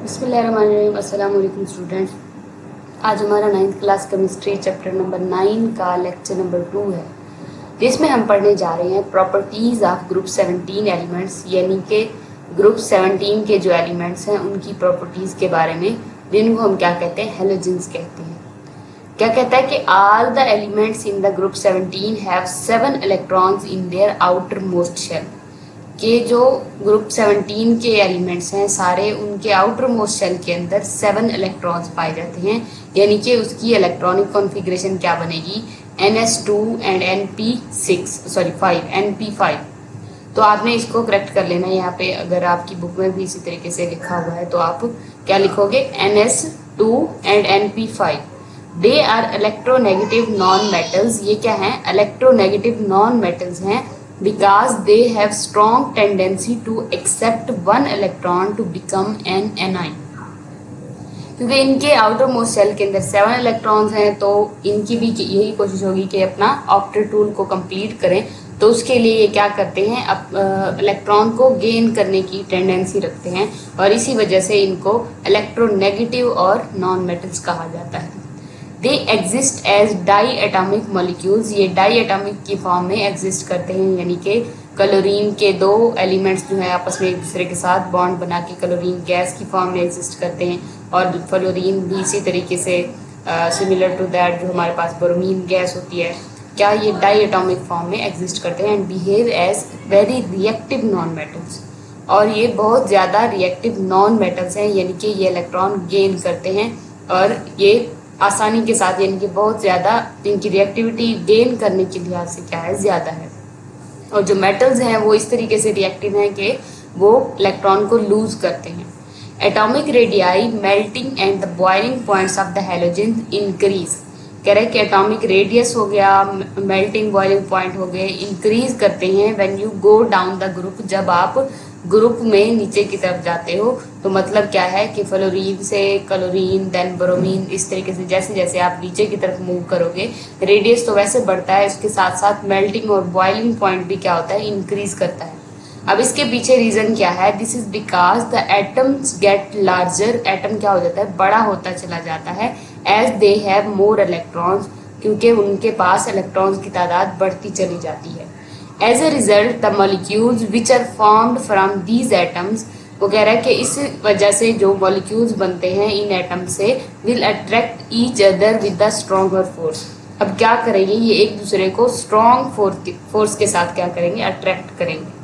बिस्मिल्लाहिर्रहमानिर्रहीम। अस्सलाम वालेकुम स्टूडेंट्स। आज हमारा 9th class chemistry chapter number 9 का लेक्चर नंबर 2 है, जिसमें हम पढ़ने जा रहे हैं प्रॉपर्टीज़ ऑफ ग्रुप 17 एलिमेंट्स, यानी कि ग्रुप 17 के जो एलिमेंट्स हैं उनकी प्रॉपर्टीज़ के बारे में, जिनको हम क्या कहते हैं, हेलोजेंस कहते हैं। क्या कहता है कि all the elements in the group 17 have 7 electrons in their outermost shell. के जो ग्रुप 17 के एलिमेंट्स हैं सारे, उनके आउटर मोस्ट शेल के अंदर 7 इलेक्ट्रॉन्स पाए जाते हैं, यानी कि उसकी इलेक्ट्रॉनिक कॉन्फ़िगरेशन क्या बनेगी, ns2 एंड np5। तो आपने इसको करेक्ट कर लेना। यहाँ पे अगर आपकी बुक में भी इसी तरीके से लिखा हुआ है तो आप क्या लिखोगे, ns2 and np5। They are electronegative non metals. ये क्या हैं, इलेक्ट्रोनेगेटिव नॉन मेटल्स हैं, because they have strong tendency to accept one electron to become an anion। क्योंकि इनके आउटर मोस्ट सेल के अंदर 7 इलेक्ट्रॉन्स हैं, तो इनकी भी यही कोशिश होगी कि अपना ऑक्टेट टूल को कंप्लीट करें। तो उसके लिए ये क्या करते हैं, इलेक्ट्रॉन को गेन करने की टेंडेंसी रखते हैं, और इसी वजह से इनको इलेक्ट्रोनेगेटिव और नॉन मेटल्स कहा जाता है। They exist as diatomic molecules. ये डाई एटॉमिक की फॉर्म में एग्जिस्ट करते हैं, यानी कि क्लोरीन के दो एलिमेंट्स जो है आपस में एक दूसरे के साथ बॉन्ड बना के क्लोरीन गैस की फॉर्म में एग्जिस्ट करते हैं, और फ्लोरीन भी इसी तरीके से सिमिलर टू दैट जो हमारे पास ब्रोमीन गैस होती है, क्या ये डाई एटॉमिक फॉर्म में एग्जिस्ट करते हैं and behave as very reactive non metals. और ये बहुत ज़्यादा रिएक्टिव नॉन मेटल्स हैं, यानी कि ये इलेक्ट्रॉन गेन करते हैं और ये आसानी के साथ, यानी कि बहुत ज़्यादा इनकी रिएक्टिविटी गेन करने के लिहाज से क्या है, ज़्यादा है। और जो मेटल्स हैं वो इस तरीके से रिएक्टिव हैं कि वो इलेक्ट्रॉन को लूज करते हैं। Atomic radii melting and the boiling points of the halogen increase. कह रहे हैं कि एटॉमिक रेडियस हो गया, मेल्टिंग बॉइलिंग पॉइंट हो गए, इंक्रीज करते हैं when you go down the group. जब आप ग्रुप में नीचे की तरफ जाते हो, तो मतलब क्या है कि फ्लोरीन से क्लोरीन देन ब्रोमीन, इस तरीके से जैसे जैसे आप नीचे की तरफ मूव करोगे, रेडियस तो वैसे बढ़ता है, इसके साथ साथ मेल्टिंग और बॉइलिंग पॉइंट भी क्या होता है, इंक्रीज करता है। अब इसके पीछे रीजन क्या है, this is because the atoms get larger. Atom क्या हो जाता है, बड़ा होता चला जाता है, as they have more electrons, क्योंकि उनके पास इलेक्ट्रॉन्स की तादाद बढ़ती चली जाती है। As a result the molecules which are formed from these atoms, वो कह रहा है कि इस वजह से जो मॉलिक्यूल्स बनते हैं इन एटम से, will attract each other with the stronger force. अब क्या करेंगे, ये एक दूसरे को स्ट्रॉन्ग फोर्स के साथ क्या करेंगे, अट्रैक्ट करेंगे।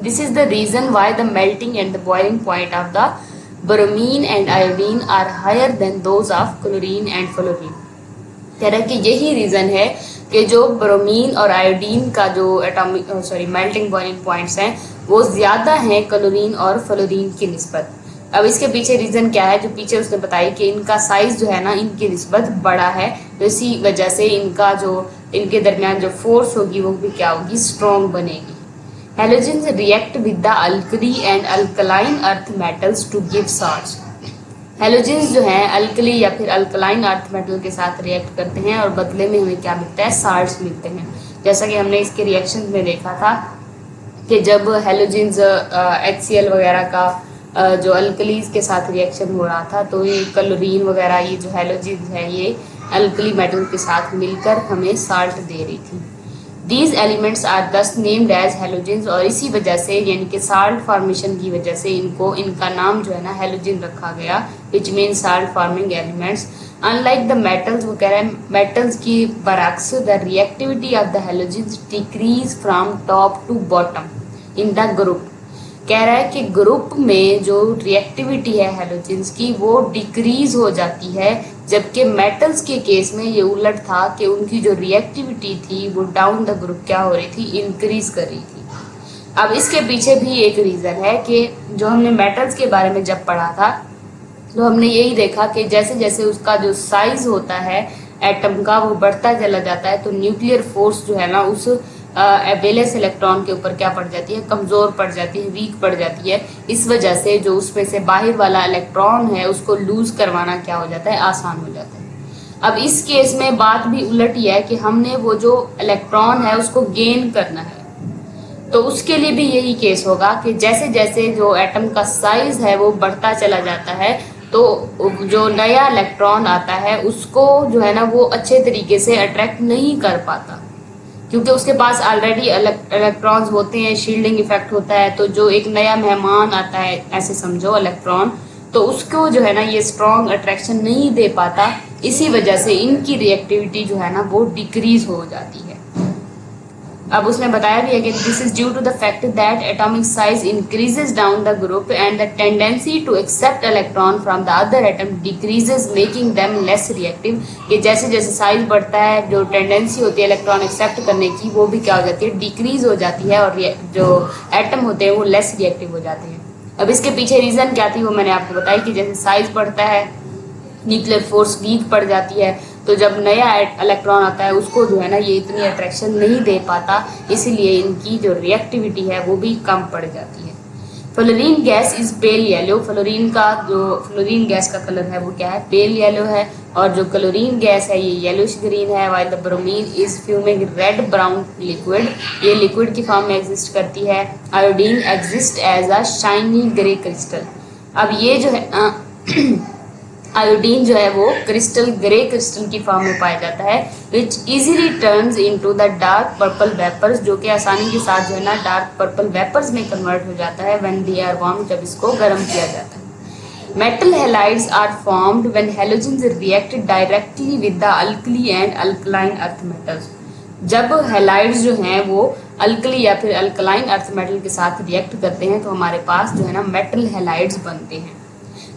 This is the reason why the melting and the boiling point of the bromine and iodine are higher than those of chlorine and fluorine. कह रहा है कि यही रीजन है कि जो ब्रोमीन और आयोडीन का जो मेल्टिंग बॉइलिंग पॉइंट्स हैं वो ज़्यादा हैं क्लोरीन और फ्लोरीन की निस्बत। अब इसके पीछे रीज़न क्या है, जो पीछे उसने बताई कि इनका साइज़ जो है ना, इनकी निस्बत बड़ा है, तो इसी वजह से इनका जो इनके दरमियान जो फोर्स होगी वो भी क्या होगी, स्ट्रॉन्ग बनेगी। Halogens react with the alkali and alkaline earth metals to give salts. Halogens जो हैं अल्कली या फिर अल्कलाइन अर्थ मेटल के साथ रिएक्ट करते हैं और बदले में हमें क्या मिलता है, साल्ट्स मिलते हैं। जैसा कि हमने इसके रिएक्शन में देखा था कि जब हेलोजेंस HCl वगैरह का जो अल्कलीज के साथ रिएक्शन हो रहा था, तो ये क्लोरीन वगैरह, ये जो हेलोजेंस है ये अल्कली मेटल के साथ मिलकर हमें साल्ट दे रही थी। दीज एलिमेंट्स आर दस नेम्ड एज हेलोजेंस, और इसी वजह से, यानी कि साल्ट फॉर्मेशन की वजह से इनका नाम जो है ना हेलोजन रखा गया, which mean salt forming elements. Unlike the metals, वो कह रहे हैं मेटल्स की बरक्स, the reactivity of the halogens decrease from top to bottom in the group. कह रहा है कि ग्रुप में जो रिएक्टिविटी है हेलोजेंस की वो डिक्रीज हो जाती है, जबकि मेटल्स के केस में ये उलट था कि उनकी जो रिएक्टिविटी थी वो डाउन द ग्रुप क्या हो रही थी, इंक्रीज कर रही थी। अब इसके पीछे भी एक रीज़न है कि जो हमने मेटल्स के बारे में जब पढ़ा था, तो हमने यही देखा कि जैसे जैसे उसका जो साइज होता है एटम का वो बढ़ता चला जाता है, तो न्यूक्लियर फोर्स जो है ना उस वैलेंस इलेक्ट्रॉन के ऊपर क्या पड़ जाती है, कमज़ोर पड़ जाती है, वीक पड़ जाती है। इस वजह से जो उसमें से बाहर वाला इलेक्ट्रॉन है उसको लूज करवाना क्या हो जाता है, आसान हो जाता है। अब इस केस में बात भी उलट ही है कि हमने वो जो इलेक्ट्रॉन है उसको गेन करना है, तो उसके लिए भी यही केस होगा कि जैसे जैसे जो एटम का साइज है वो बढ़ता चला जाता है, तो जो नया इलेक्ट्रॉन आता है उसको जो है ना वो अच्छे तरीके से अट्रैक्ट नहीं कर पाता, क्योंकि उसके पास ऑलरेडी इलेक्ट्रॉन्स होते हैं, शील्डिंग इफेक्ट होता है। तो जो एक नया मेहमान आता है, ऐसे समझो इलेक्ट्रॉन, तो उसको जो है ना ये स्ट्रॉन्ग अट्रैक्शन नहीं दे पाता। इसी वजह से इनकी रिएक्टिविटी जो है ना वो डिक्रीज हो जाती है। अब उसने बताया भी है कि this is due to the fact that atomic size increases down the group and the tendency to accept electron from the other atom decreases making them less reactive. कि जैसे जैसे साइज बढ़ता है, जो टेंडेंसी होती है इलेक्ट्रॉन एक्सेप्ट करने की वो भी क्या हो जाती है, डिक्रीज हो जाती है, और जो एटम होते हैं वो लेस रिएक्टिव हो जाते हैं। अब इसके पीछे रीजन क्या थी वो मैंने आपको बताई कि जैसे साइज बढ़ता है, न्यूक्लियर फोर्स वीक पड़ जाती है, तो जब नया इलेक्ट्रॉन आता है उसको जो है ना ये इतनी अट्रैक्शन नहीं दे पाता, इसीलिए इनकी जो रिएक्टिविटी है वो भी कम पड़ जाती है। Fluorine gas is pale yellow. Fluorine gas का कलर है वो क्या है, पेल येलो है, और जो क्लोरीन गैस है ये येलोइश ग्रीन है। While the bromine is fuming red brown liquid, ये लिक्विड की फॉर्म में एग्जिस्ट करती है। Iodine exist as a shiny grey crystal. अब ये जो है आयोडीन जो है वो क्रिस्टल ग्रे क्रिस्टल की फॉर्म में पाया जाता है, which easily turns into the dark purple vapours, जो कि आसानी के साथ जो है ना डार्क पर्पल वेपर्स में कन्वर्ट हो जाता है व्हेन दे आर वार्म, जब इसको गर्म किया जाता है। Metal halides are formed when halogens react directly with the alkali and alkaline earth metals. जब हैलाइड्स जो हैं वो अल्कली या फिर अल्कलाइन अर्थ मेटल के साथ रिएक्ट करते हैं तो हमारे पास जो है ना मेटल हैलाइड्स बनते हैं।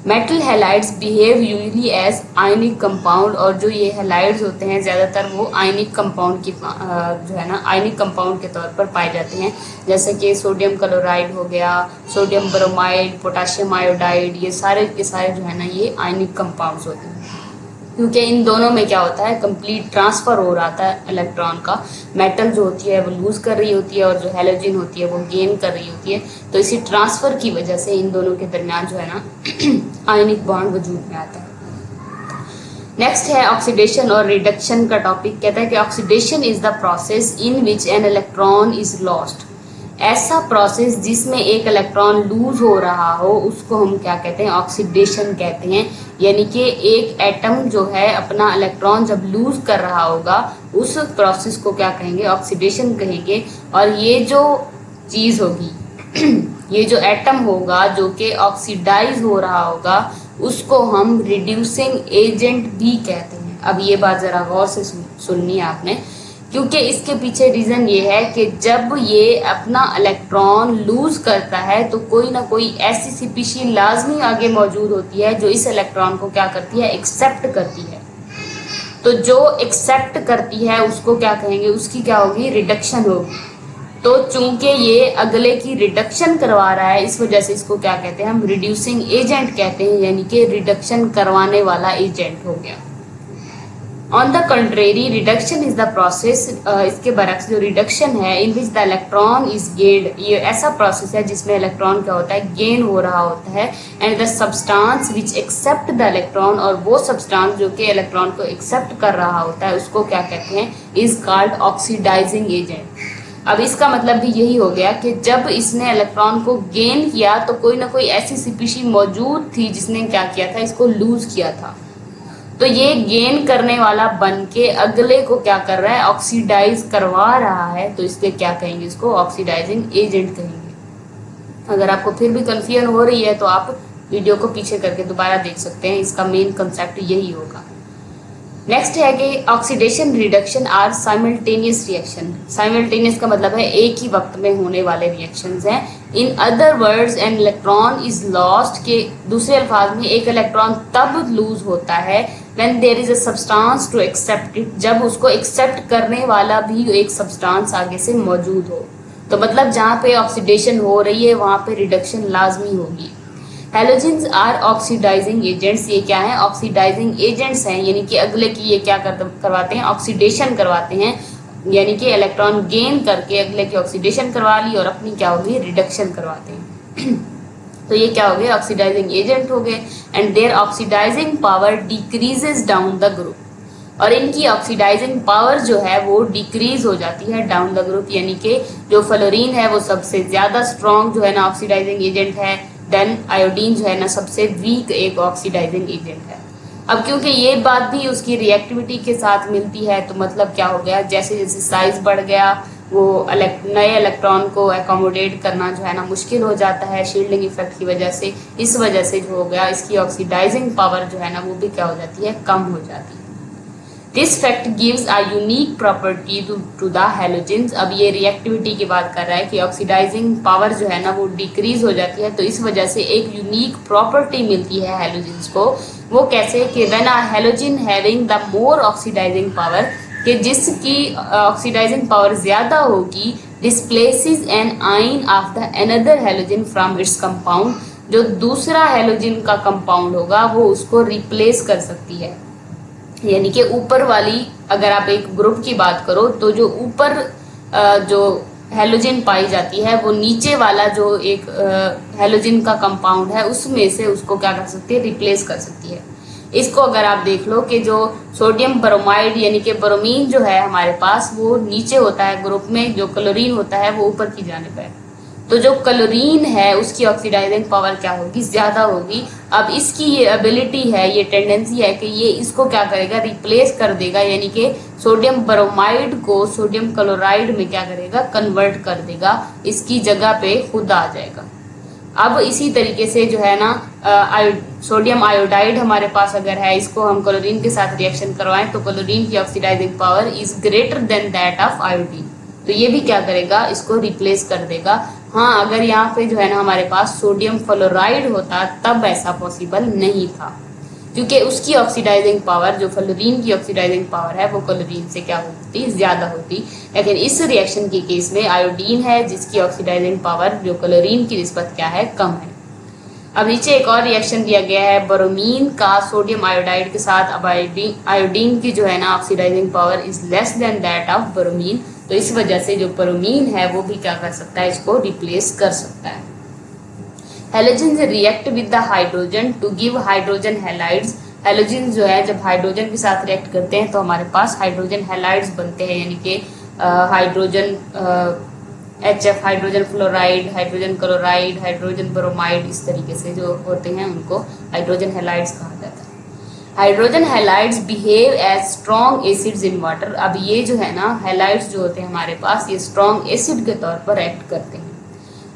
Metal halides behave usually as ionic compound, और जो ये हैलाइड्स होते हैं ज़्यादातर वो आयनिक कंपाउंड की जो है ना आयनिक कंपाउंड के तौर पर पाए जाते हैं, जैसे कि सोडियम क्लोराइड हो गया, सोडियम ब्रोमाइड, पोटाशियम आयोडाइड, ये सारे के सारे जो है ना ये आयनिक कंपाउंड्स होते हैं। क्योंकि इन दोनों में क्या होता है, कंप्लीट ट्रांसफर हो रहा था इलेक्ट्रॉन का। मेटल जो होती है वो लूज कर रही होती है और जो हैलोजन होती है वो गेन कर रही होती है, तो इसी ट्रांसफर की वजह से इन दोनों के दरमियान जो है ना आयनिक बॉन्ड वजूद में आता है। नेक्स्ट है ऑक्सीडेशन और रिडक्शन का टॉपिक। कहता है कि oxidation is the process in which an electron is lost. ऐसा प्रोसेस जिसमें एक इलेक्ट्रॉन लूज हो रहा हो उसको हम क्या कहते हैं, ऑक्सीडेशन कहते हैं। यानी कि एक एटम जो है अपना इलेक्ट्रॉन जब लूज कर रहा होगा उस प्रोसेस को क्या कहेंगे, ऑक्सीडेशन कहेंगे। और ये जो चीज होगी ये जो एटम होगा जो कि ऑक्सीडाइज हो रहा होगा उसको हम रिड्यूसिंग एजेंट भी कहते हैं। अब ये बात जरा गौर से सुननी है आपने, क्योंकि इसके पीछे रीजन ये है कि जब ये अपना इलेक्ट्रॉन लूज करता है तो कोई ना कोई ऐसी स्पीशीज लाजमी आगे मौजूद होती है जो इस इलेक्ट्रॉन को क्या करती है, एक्सेप्ट करती है। तो जो एक्सेप्ट करती है उसको क्या कहेंगे, उसकी क्या होगी, रिडक्शन होगी। तो चूंकि ये अगले की रिडक्शन करवा रहा है इस वजह से इसको क्या कहते हैं, हम रिड्यूसिंग एजेंट कहते हैं, यानी कि रिडक्शन करवाने वाला एजेंट हो गया। On the contrary reduction is the process, इसके बरक्स जो रिडक्शन है, in which the electron is gained, ये ऐसा प्रोसेस है जिसमें इलेक्ट्रॉन क्या होता है, गेन हो रहा होता है। And the substance which accept the electron, और वो सब्सटेंस जो कि इलेक्ट्रॉन को एक्सेप्ट कर रहा होता है उसको क्या कहते हैं, इज कॉल्ड ऑक्सीडाइजिंग एजेंट। अब इसका मतलब भी यही हो गया कि जब इसने इलेक्ट्रॉन को गेन किया तो कोई ना कोई ऐसी स्पीशीज मौजूद थी जिसने क्या किया था, इसको लूज किया था। तो ये गेन करने वाला बन के अगले को क्या कर रहा है, ऑक्सीडाइज करवा रहा है, तो इसके क्या कहेंगे, इसको ऑक्सीडाइजिंग एजेंट कहेंगे। अगर आपको फिर भी कंफ्यूजन हो रही है तो आप वीडियो को पीछे करके दोबारा देख सकते हैं, इसका मेन कंसेप्ट यही होगा। नेक्स्ट है कि oxidation reduction are simultaneous reaction. Simultaneous का मतलब है एक ही वक्त में होने वाले रिएक्शंस हैं। In other words an electron is lost, के दूसरे अल्फाज में एक इलेक्ट्रॉन तब लूज होता है when there is a substance to accept it, जब उसको एक्सेप्ट करने वाला भी एक सब्सटेंस आगे से मौजूद हो। तो मतलब जहाँ पे ऑक्सीडेशन हो रही है वहाँ पे रिडक्शन लाजमी होगी। हैलोजेंस आर ऑक्सीडाइजिंग एजेंट्स, ये क्या है, ऑक्सीडाइजिंग एजेंट्स हैं, यानी कि अगले की ये क्या करवाते हैं, ऑक्सीडेशन करवाते हैं, यानी कि इलेक्ट्रॉन गेन करके अगले की ऑक्सीडेशन करवा ली और अपनी क्या होगी, रिडक्शन करवाते हैं। तो ये क्या हो गए, ऑक्सीडाइजिंग एजेंट हो गए। And their oxidizing power decreases down the group. और इनकी ऑक्सीडाइजिंग पावर जो है वो डिक्रीज हो जाती है डाउन द ग्रुप, यानी कि जो फ्लोरीन है वो सबसे ज्यादा स्ट्रॉन्ग जो है ना ऑक्सीडाइजिंग एजेंट है, देन आयोडीन जो है ना सबसे वीक एक ऑक्सीडाइजिंग एजेंट है। अब क्योंकि ये बात भी उसकी रिएक्टिविटी के साथ मिलती है, तो मतलब क्या हो गया, जैसे जैसे साइज बढ़ गया वो नए इलेक्ट्रॉन को एकोमोडेट करना जो है ना मुश्किल हो जाता है शील्डिंग इफेक्ट की वजह से। इस वजह से जो हो गया इसकी ऑक्सीडाइजिंग पावर जो है ना वो भी क्या हो जाती है, कम हो जाती है। This fact gives a unique property to the halogens. अब ये रिएक्टिविटी की बात कर रहा है कि ऑक्सीडाइजिंग पावर जो है ना वो डिक्रीज हो जाती है, तो इस वजह से एक यूनिक प्रॉपर्टी मिलती है हैलोजेंस को। वो कैसे कि when a halogen having the more oxidizing power, कि जिसकी ऑक्सीडाइजिंग पावर ज्यादा होगी, displaces an ion of the another halogen from its compound, जो दूसरा हैलोजन का कंपाउंड होगा वो उसको रिप्लेस कर सकती है। यानी कि ऊपर वाली अगर आप एक ग्रुप की बात करो तो जो ऊपर जो हैलोजन पाई जाती है वो नीचे वाला जो एक हैलोजन का कंपाउंड है उसमें से उसको क्या कर सकती है, रिप्लेस कर सकती है। इसको अगर आप देख लो कि जो सोडियम ब्रोमाइड यानी कि ब्रोमीन जो है हमारे पास वो नीचे होता है ग्रुप में, जो क्लोरीन होता है वो ऊपर की जानिब है, तो जो क्लोरीन है उसकी ऑक्सीडाइजिंग पावर क्या होगी, ज्यादा होगी। अब इसकी ये एबिलिटी है, ये टेंडेंसी है कि ये इसको क्या करेगा, रिप्लेस कर देगा, यानी कि सोडियम ब्रोमाइड को सोडियम क्लोराइड में क्या करेगा, कन्वर्ट कर देगा, इसकी जगह पे खुद आ जाएगा। अब इसी तरीके से जो है ना सोडियम आयोडाइड हमारे पास अगर है, इसको हम क्लोरीन के साथ रिएक्शन करवाएं तो क्लोरीन की oxidizing power is greater than that of iodine, तो ये भी क्या करेगा, इसको रिप्लेस कर देगा। हाँ, अगर यहाँ पे जो है ना हमारे पास सोडियम फ्लोराइड होता तब ऐसा पॉसिबल नहीं था, क्योंकि उसकी ऑक्सीडाइजिंग पावर, जो फ्लोरीन की ऑक्सीडाइजिंग पावर है वो क्लोरीन से क्या होती, ज्यादा होती। लेकिन इस रिएक्शन के केस में आयोडीन है जिसकी ऑक्सीडाइजिंग पावर जो क्लोरीन की निस्बत क्या है, कम है। अब नीचे एक और रिएक्शन दिया गया है ब्रोमीन का सोडियम आयोडाइड के साथ। अब आयोडीन की जो है ना oxidizing power is less than that of bromine, तो इस वजह से जो ब्रोमीन है वो भी क्या कर सकता है, इसको रिप्लेस कर सकता है। Halogens react with the hydrogen to give hydrogen halides. Halogens जो है जब हाइड्रोजन के साथ रिएक्ट करते हैं तो हमारे पास हाइड्रोजन हैलाइड्स बनते हैं, यानी कि hydrogen HF, hydrogen fluoride, hydrogen chloride, hydrogen bromide, इस तरीके से जो होते हैं उनको हाइड्रोजन हैलाइड्स कहा जाता है। Hydrogen halides behave as strong acids in water. अब ये जो है ना हैलाइड्स जो होते हैं हमारे पास, ये स्ट्रॉन्ग एसिड के तौर पर एक्ट करते हैं।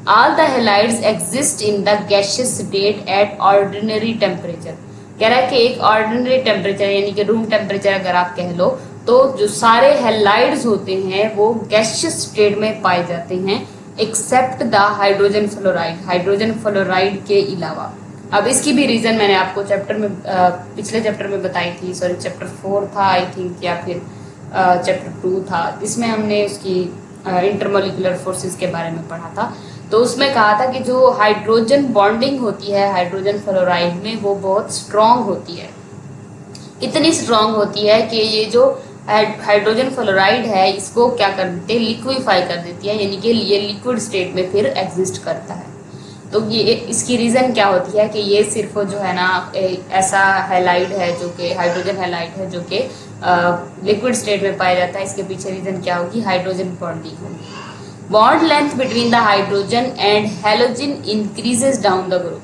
All the halides exist in the gaseous state at ordinary temperature. कह रहा है कि एक ऑर्डिनरी टेम्परेचर यानी कि रूम टेम्परेचर अगर आप कह लो, तो जो सारे हैलाइड्स होते हैं वो गैसियस स्टेट में पाए जाते हैं, except the hydrogen fluoride, hydrogen fluoride के अलावा। अब इसकी भी रीजन मैंने आपको चैप्टर में पिछले चैप्टर में बताई थी, सॉरी चैप्टर 4 था आई थिंक, या फिर चैप्टर 2 था, जिसमें हमने उसकी इंटरमोलिकुलर फोर्सेस के बारे में पढ़ा था। तो उसमें कहा था कि जो हाइड्रोजन बॉन्डिंग होती है हाइड्रोजन फ्लोराइड में वो बहुत स्ट्रांग होती है। इतनी स्ट्रांग होती है कि ये जो हाइड्रोजन फ्लोराइड है इसको क्या कर देते हैं, लिक्विफाई कर देती है, यानी कि ये लिक्विड स्टेट में फिर एग्जिस्ट करता है। तो ये इसकी रीज़न क्या होती है कि ये सिर्फ जो है ना ऐसा हैलाइड है जो कि हाइड्रोजन हैलाइड है जो कि लिक्विड स्टेट में पाया जाता है। इसके पीछे रीज़न क्या होगी, हाइड्रोजन बॉन्डिंग होगी। Bond length between the hydrogen and halogen increases down the group.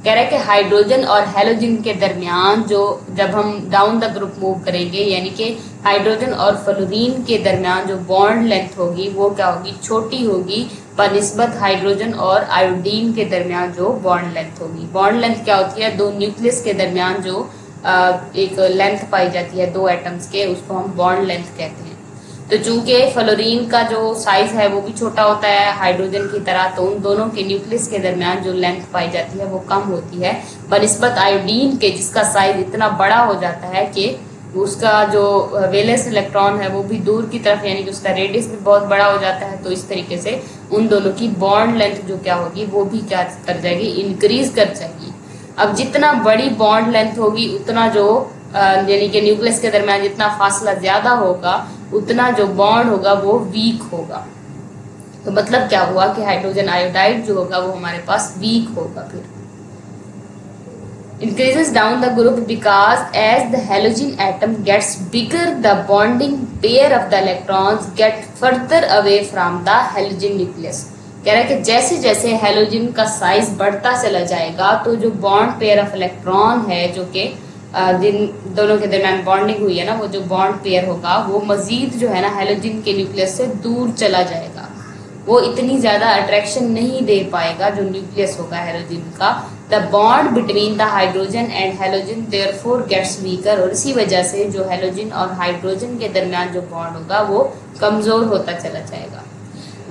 कह रहा है कि हाइड्रोजन और हैलोजन के दरमियान जो जब हम डाउन द ग्रुप मूव करेंगे, यानी कि हाइड्रोजन और फ्लोरीन के दरमियान जो बॉन्ड लेंथ होगी वो क्या होगी, छोटी होगी बनिस्बत हाइड्रोजन और आयोडीन के दरमियान जो बॉन्ड लेंथ होगी। बॉन्ड लेंथ क्या होती है, दो न्यूक्लियस के दरमियान जो एक लेंथ पाई जाती है दो एटम्स के, उसको हम बॉन्ड लेंथ कहते हैं। तो चूंकि फ्लोरीन का जो साइज है वो भी छोटा होता है हाइड्रोजन की तरह, तो उन दोनों के न्यूक्लियस के दरमियान जो लेंथ पाई जाती है वो कम होती है बनिस्बत आयोडीन के, जिसका साइज इतना बड़ा हो जाता है कि उसका जो वेलेंस इलेक्ट्रॉन है वो भी दूर की तरफ, यानी कि उसका रेडियस भी बहुत बड़ा हो जाता है। तो इस तरीके से उन दोनों की बॉन्ड लेंथ जो क्या होगी वो भी क्या कर जाएगी, इंक्रीज कर जाएगी। अब जितना बड़ी बॉन्ड लेंथ होगी उतना जो यानी कि न्यूक्लियस के दरमियान जितना फासला ज्यादा होगा उतना जो बॉन्ड होगा वो वीक होगा। तो मतलब क्या हुआ कि हाइड्रोजन आयोडाइड जो होगा वो हमारे पास वीक होगा। फिर increases down the group because as the halogen atom gets bigger, the bonding pair of the electrons get further away from the halogen nucleus. कह रहा है कि जैसे जैसे हेलोजन का साइज बढ़ता चला जाएगा तो जो बॉन्ड पेयर ऑफ इलेक्ट्रॉन है जो कि जिन दोनों के दरमियान बॉन्डिंग हुई है ना, वो जो बॉन्ड पेयर होगा वो मजीद जो है ना हेलोजन के न्यूक्लियस से दूर चला जाएगा, वो इतनी ज्यादा अट्रैक्शन नहीं दे पाएगा जो न्यूक्लियस होगा हेलोजन का. The bond between the hydrogen and halogen therefore gets weaker, और इसी वजह से जो हेलोजन और हाइड्रोजन के दरमियान जो बॉन्ड होगा वो कमजोर होता चला जाएगा.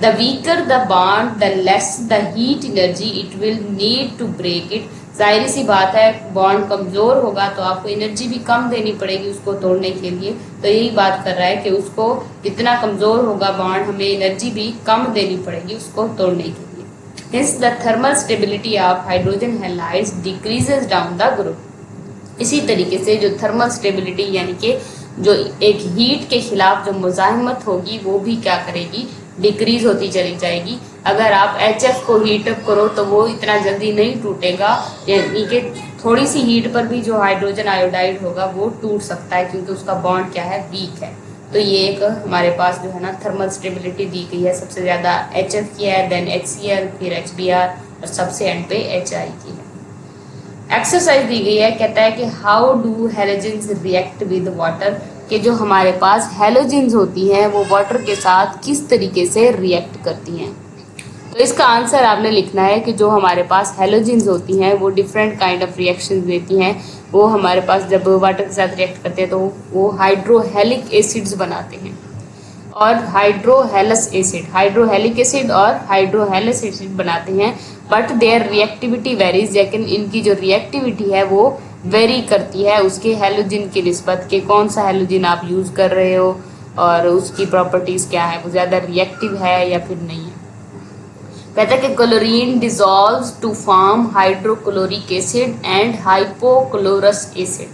The weaker the bond the less the heat energy it will need to break it. जाहिर सी बात है, बॉन्ड कमजोर होगा तो आपको एनर्जी भी कम देनी पड़ेगी उसको तोड़ने के लिए. तो यही बात कर रहा है कि उसको जितना कमजोर होगा बॉन्ड, हमें एनर्जी भी कम देनी पड़ेगी उसको तोड़ने के लिए. Hence the thermal stability of hydrogen halides decreases down the group. इसी तरीके से जो थर्मल स्टेबिलिटी यानी कि जो एक हीट के खिलाफ जो मुजाहिमत होगी वो भी क्या करेगी, डिक्रीज होती चली जाएगी. अगर आप HF को हीट अप करो तो वो इतना जल्दी नहीं टूटेगा, यानी कि थोड़ी सी हीट पर भी जो हाइड्रोजन आयोडाइड होगा वो टूट सकता है क्योंकि उसका बॉन्ड क्या है, वीक है. तो ये एक हमारे पास जो है ना थर्मल स्टेबिलिटी दी गई है. सबसे ज़्यादा HF की है, देन HCl, फिर HBr और सबसे एंड पे HI की है. एक्सरसाइज दी गई है, कहता है कि how do halogens react with water, कि जो हमारे पास हेलोजेंस होती हैं वो वाटर के साथ किस तरीके से रिएक्ट करती हैं. तो इसका आंसर आपने लिखना है कि जो हमारे पास हेलोजेंस होती हैं वो डिफरेंट काइंड ऑफ रिएक्शंस देती हैं. वो हमारे पास जब वाटर के साथ रिएक्ट करते हैं तो वो हाइड्रोहेलिक एसिड्स बनाते हैं और हाइड्रोहेलिक एसिड और हाइड्रोहेलस एसिड बनाते हैं. बट देयर रिएक्टिविटी वेरीज, लेकिन इनकी जो रिएक्टिविटी है वो वेरी करती है उसके हेलोजन की निस्बत के कौन सा हेलोजन आप यूज कर रहे हो और उसकी प्रॉपर्टीज क्या है, वो ज्यादा रिएक्टिव है या फिर नहीं है. कहता है कि chlorine dissolves to form hydrochloric acid and hypochlorous acid.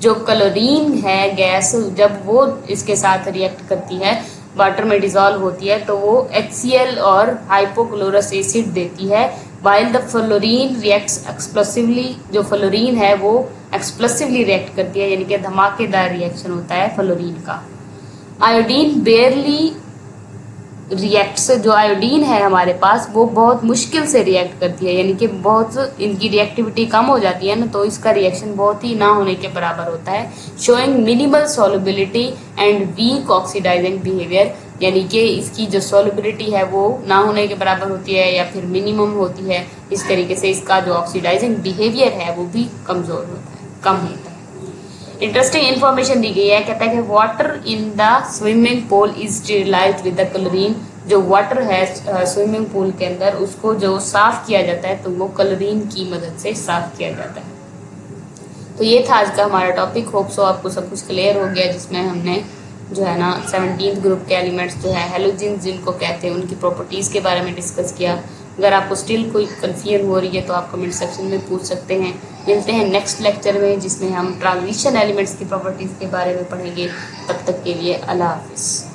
जो क्लोरीन है गैस, जब वो इसके साथ रिएक्ट करती है, वाटर में डिजॉल्व होती है तो वो HCl और हाइपोक्लोरस एसिड देती है. While the fluorine reacts explosively, जो फ्लोरीन है वो एक्सप्लोसिवली रिएक्ट करती है, यानी कि धमाकेदार रिएक्शन होता है फ्लोरीन का. आयोडीन बेयरली रिएक्ट्स, जो आयोडीन है हमारे पास वो बहुत मुश्किल से रिएक्ट करती है, यानी कि बहुत इनकी रिएक्टिविटी कम हो जाती है ना, तो इसका रिएक्शन बहुत ही ना होने के बराबर होता है. Showing minimal solubility and weak oxidising behaviour, यानी कि इसकी जो सॉल्युबिलिटी है वो ना होने के बराबर होती है या फिर मिनिमम होती है. इस तरीके से इसका जो ऑक्सीडाइजिंग बिहेवियर है वो भी कमजोर होता है, कम होता है. इंटरेस्टिंग इन्फॉर्मेशन दी गई है, कहता है कि water in the swimming pool is sterilised with the chlorine. जो वाटर है स्विमिंग पूल के अंदर उसको जो साफ किया जाता है तो वो क्लोरीन की मदद से साफ किया जाता है. तो ये था आज का हमारा टॉपिक. होप सो आपको सब कुछ क्लियर हो गया, जिसमें हमने जो है ना 17th ग्रुप के एलिमेंट्स जो है हेलोजेंस जिनको कहते हैं उनकी प्रॉपर्टीज़ के बारे में डिस्कस किया. अगर आपको स्टिल कोई कन्फ्यूजन हो रही है तो आप कमेंट सेक्शन में पूछ सकते हैं. मिलते हैं नेक्स्ट लेक्चर में जिसमें हम ट्रांजिशन एलिमेंट्स की प्रॉपर्टीज़ के बारे में पढ़ेंगे. तब तक के लिए अल्लाह हाफिज़.